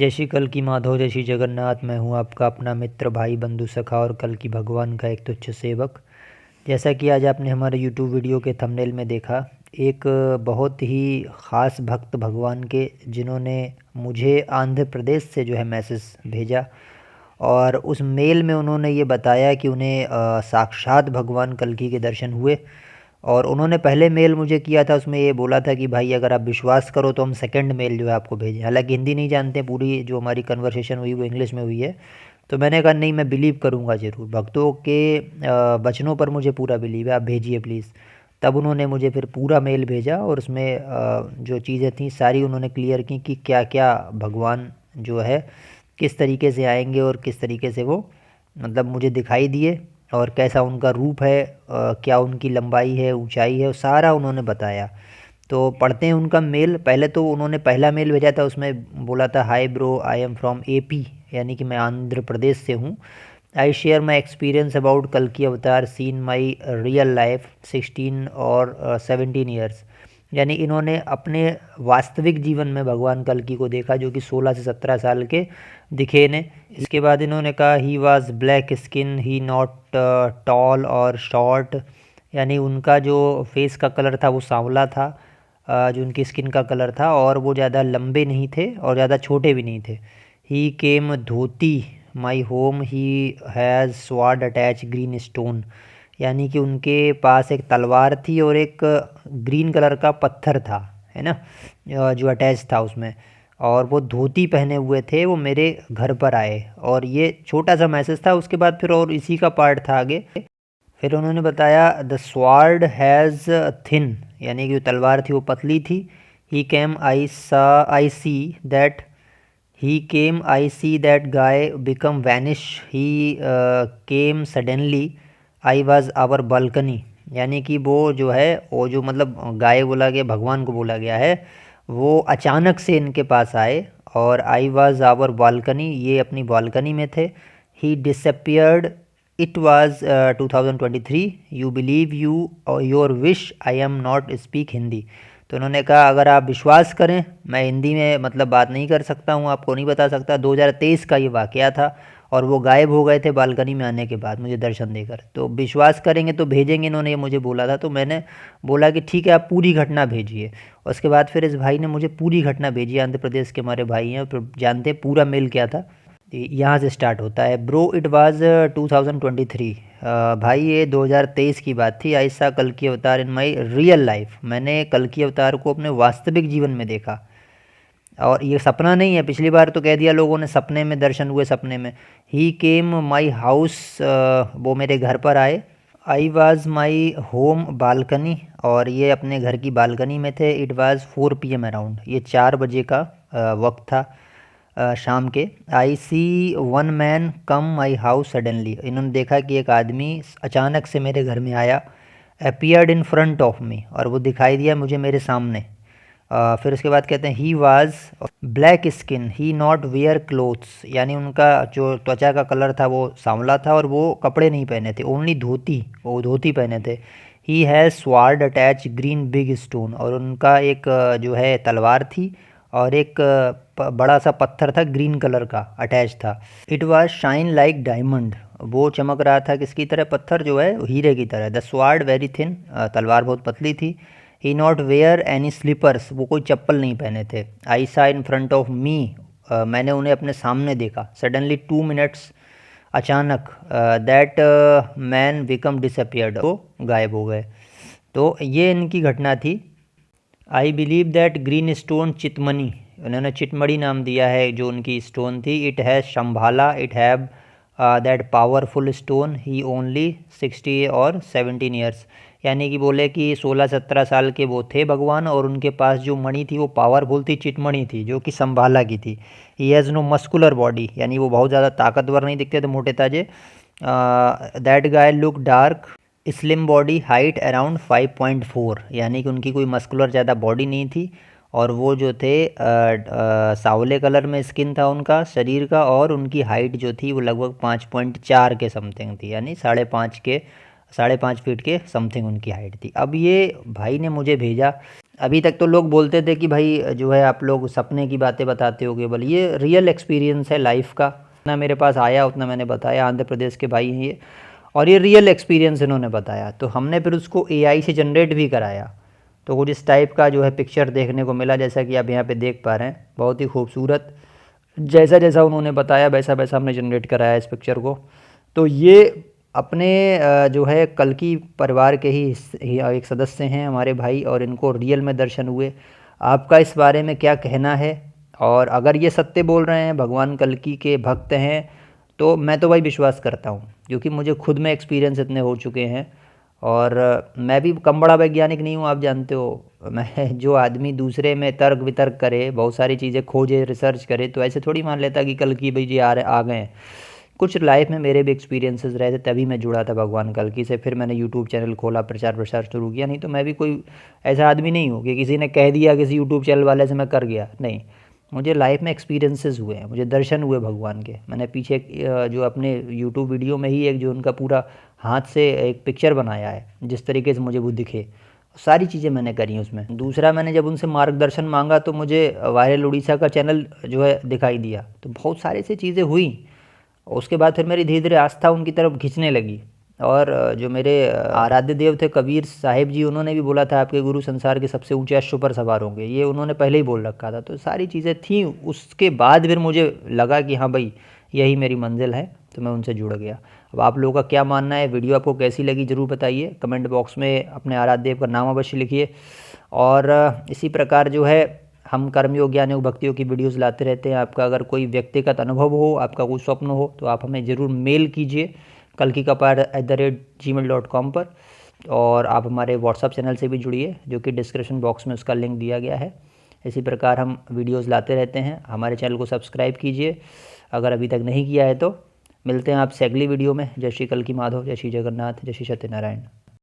जय श्री कल की माधव, जय श्री जगन्नाथ। मैं हूँ आपका अपना मित्र, भाई, बंधु, सखा और कल की भगवान का एक तुच्छ सेवक। जैसा कि आज आपने हमारे यूट्यूब वीडियो के थंबनेल में देखा, एक बहुत ही ख़ास भक्त भगवान के, जिन्होंने मुझे आंध्र प्रदेश से जो है मैसेज भेजा और उस मेल में उन्होंने ये बताया कि उन्हें साक्षात भगवान कल्कि के दर्शन हुए। और उन्होंने पहले मेल मुझे किया था, उसमें ये बोला था कि भाई अगर आप विश्वास करो तो हम सेकंड मेल जो है आपको भेजें। हालांकि हिंदी नहीं जानते, पूरी जो हमारी कन्वर्सेशन हुई वो इंग्लिश में हुई है। तो मैंने कहा नहीं, मैं बिलीव करूँगा ज़रूर, भक्तों के वचनों पर मुझे पूरा बिलीव है, आप भेजिए प्लीज़। तब उन्होंने मुझे फिर पूरा मेल भेजा और उसमें जो चीज़ें थी सारी उन्होंने क्लियर की कि क्या क्या भगवान जो है किस तरीके से आएंगे और किस तरीके से वो मतलब मुझे दिखाई दिए और कैसा उनका रूप है, क्या उनकी लंबाई है, ऊंचाई है, सारा उन्होंने बताया। तो पढ़ते हैं उनका मेल। पहले तो उन्होंने पहला मेल भेजा था, उसमें बोला था hi bro, I am from AP, यानी कि मैं आंध्र प्रदेश से हूँ। I share my experience about कल्कि अवतार सीन माई रियल लाइफ 16 और 17 ईयर्स। यानी इन्होंने अपने वास्तविक जीवन में भगवान कल्कि को देखा, जो कि 16 से 17 साल के दिखे ने। इसके बाद इन्होंने कहा ही was black skin, he not toll और शॉर्ट, यानी उनका जो फेस का कलर था वो सांवला था, जो उनकी स्किन का कलर था, और वो ज़्यादा लंबे नहीं थे और ज़्यादा छोटे भी नहीं थे। ही केम धोती माई होम, ही हैज़ स्वाड अटैच ग्रीन स्टोन, यानी कि उनके पास एक तलवार थी और एक ग्रीन कलर का पत्थर था, है ना, जो अटैच था उसमें। और वो धोती पहने हुए थे, वो मेरे घर पर आए। और ये छोटा सा मैसेज था। उसके बाद फिर और इसी का पार्ट था आगे। फिर उन्होंने बताया द स्वार्ड हैज़ थिन, यानी कि जो तलवार थी वो पतली थी। He came I see that he came I see that guy become vanish, he came suddenly, I was our balcony, यानी कि वो जो है, वो जो मतलब गाय बोला गया, भगवान को बोला गया है, वो अचानक से इनके पास आए। और आई वॉज आवर बालकनी, ये अपनी बालकनी में थे। He disappeared, it was 2023, you believe you your wish, I am not speak Hindi. तो उन्होंने कहा अगर आप विश्वास करें, मैं हिंदी में मतलब बात नहीं कर सकता हूँ, आपको नहीं बता सकता। 2023 का ये वाक़या था और वो गायब हो गए थे बालकनी में आने के बाद मुझे दर्शन देकर। तो विश्वास करेंगे तो भेजेंगे, इन्होंने ये मुझे बोला था। तो मैंने बोला कि ठीक है, आप पूरी घटना भेजिए। उसके बाद फिर इस भाई ने मुझे पूरी घटना भेजी। आंध्र प्रदेश के हमारे भाई हैं, फिर जानते हैं पूरा मेल क्या था। यहाँ से स्टार्ट होता है। ब्रो इट वाज 2023, भाई ये 2023 की बात थी। आई सा कल्कि अवतार इन माई रियल लाइफ, मैंने कल्कि अवतार को अपने वास्तविक जीवन में देखा। और ये सपना नहीं है, पिछली बार तो कह दिया लोगों ने सपने में दर्शन हुए, सपने में। ही केम माई हाउस, वो मेरे घर पर आए। I was my home balcony, और ये अपने घर की बालकनी में थे। इट वाज 4 PM अराउंड, ये 4 बजे का वक्त था, शाम के। I see one man come my house suddenly, इन्होंने देखा कि एक आदमी अचानक से मेरे घर में आया। Appeared in front of me, और वो दिखाई दिया मुझे मेरे सामने। फिर उसके बाद कहते हैं he was black skin, he not wear clothes, यानी उनका जो त्वचा का कलर था वो सांवला था और वो कपड़े नहीं पहने थे, ओनली धोती, वो धोती पहने थे। He has sword attach green big stone, और उनका एक जो है तलवार थी और एक बड़ा सा पत्थर था, ग्रीन कलर का अटैच था। It was shine like diamond, वो चमक रहा था किसकी तरह, पत्थर जो है हीरे की तरह। द स्वार्ड वेरी थिन, तलवार बहुत पतली थी। ही नॉट वेयर एनी स्लीपर्स, वो कोई चप्पल नहीं पहने थे। आई सा इन फ्रंट ऑफ मी, मैंने उन्हें अपने सामने देखा। सडनली 2 मिनट्स, अचानक, दैट मैन बिकम डिसअपियर्ड, वो गायब हो गए। तो ये इनकी घटना थी। I believe that green stone Chintamani, उन्होंने चितमणि नाम दिया है जो उनकी स्टोन थी। It has Shambhala, it have that powerful stone, he only 60 और 17 ईयर्स, यानी कि बोले कि 16-17 साल के वो थे भगवान, और उनके पास जो मणि थी वो पावरफुल थी, चितमणि थी, जो कि संभाला की थी। He has no muscular body, यानी वो बहुत ज़्यादा ताकतवर नहीं दिखते थे, मोटे ताजे। That guy look dark slim body, height around 5.4, यानी कि उनकी कोई मस्कुलर ज़्यादा बॉडी नहीं थी। और वो जो थे सावले कलर में स्किन था उनका शरीर का, और उनकी हाइट जो थी वो लगभग 5.4 के समथिंग थी, यानी 5.5 फीट के समथिंग उनकी हाइट थी। अब ये भाई ने मुझे भेजा, अभी तक तो लोग बोलते थे कि भाई जो है आप लोग सपने की बातें बताते हो केवल, ये रियल एक्सपीरियंस है लाइफ का ना। मेरे पास आया उतना मैंने बताया। आंध्र प्रदेश के भाई हैं ये, और ये रियल एक्सपीरियंस इन्होंने बताया, तो हमने फिर उसको एआई से जनरेट भी कराया। तो कुछ इस टाइप का जो है पिक्चर देखने को मिला, जैसा कि आप यहाँ पे देख पा रहे हैं। बहुत ही खूबसूरत, जैसा जैसा उन्होंने बताया वैसा वैसा हमने जनरेट कराया इस पिक्चर को। तो ये अपने जो है कल्कि परिवार के ही एक सदस्य हैं हमारे भाई, और इनको रियल में दर्शन हुए। आपका इस बारे में क्या कहना है? और अगर ये सत्य बोल रहे हैं, भगवान कल्कि के भक्त हैं, तो मैं तो भाई विश्वास करता हूँ, क्योंकि मुझे खुद में एक्सपीरियंस इतने हो चुके हैं। और मैं भी कम बड़ा वैज्ञानिक नहीं हूँ, आप जानते हो। मैं जो आदमी दूसरे में तर्क वितर्क करे, बहुत सारी चीज़ें खोजे, रिसर्च करे, तो ऐसे थोड़ी मान लेता कि कल्कि भाई जी आ गए हैं। कुछ लाइफ में मेरे भी एक्सपीरियंसेस रहे थे, तभी मैं जुड़ा था भगवान कल्कि से। फिर मैंने यूट्यूब चैनल खोला, प्रचार प्रसार शुरू किया। नहीं तो मैं भी कोई ऐसा आदमी नहीं हूँ कि किसी ने कह दिया किसी यूट्यूब चैनल वाले से मैं कर गया। नहीं, मुझे लाइफ में एक्सपीरियंसेस हुए हैं, मुझे दर्शन हुए भगवान के। मैंने पीछे जो अपने यूट्यूब वीडियो में ही एक जो उनका पूरा हाथ से एक पिक्चर बनाया है, जिस तरीके से मुझे वो दिखे, सारी चीज़ें मैंने करी हैं उसमें। दूसरा, मैंने जब उनसे मार्गदर्शन मांगा तो मुझे वायरल उड़ीसा का चैनल जो है दिखाई दिया। तो बहुत सारी सी चीज़ें हुई। उसके बाद फिर मेरी धीरे धीरे आस्था उनकी तरफ खिंचने लगी। और जो मेरे आराध्य देव थे कबीर साहिब जी, उन्होंने भी बोला था आपके गुरु संसार के सबसे ऊंचे अश्व पर सवार होंगे, ये उन्होंने पहले ही बोल रखा था। तो सारी चीज़ें थी। उसके बाद फिर मुझे लगा कि हाँ भाई, यही मेरी मंजिल है, तो मैं उनसे जुड़ गया। अब आप लोगों का क्या मानना है, वीडियो आपको कैसी लगी ज़रूर बताइए। कमेंट बॉक्स में अपने आराध्य देव का नाम अवश्य लिखिए। और इसी प्रकार जो है हम कर्मयोग ज्ञान योग भक्तियों की वीडियोस लाते रहते हैं। आपका अगर कोई व्यक्तिगत अनुभव हो, आपका कोई स्वप्न हो, तो आप हमें ज़रूर मेल कीजिए kalkikapaar@gmail.com पर। और आप हमारे व्हाट्सअप चैनल से भी जुड़िए, जो कि डिस्क्रिप्शन बॉक्स में उसका लिंक दिया गया है। इसी प्रकार हम वीडियोस लाते रहते हैं। हमारे चैनल को सब्सक्राइब कीजिए अगर अभी तक नहीं किया है तो। मिलते हैं आपसे अगली वीडियो में। जय श्री कल्कि माधव, जय श्री जगन्नाथ, जय श्री सत्यनारायण।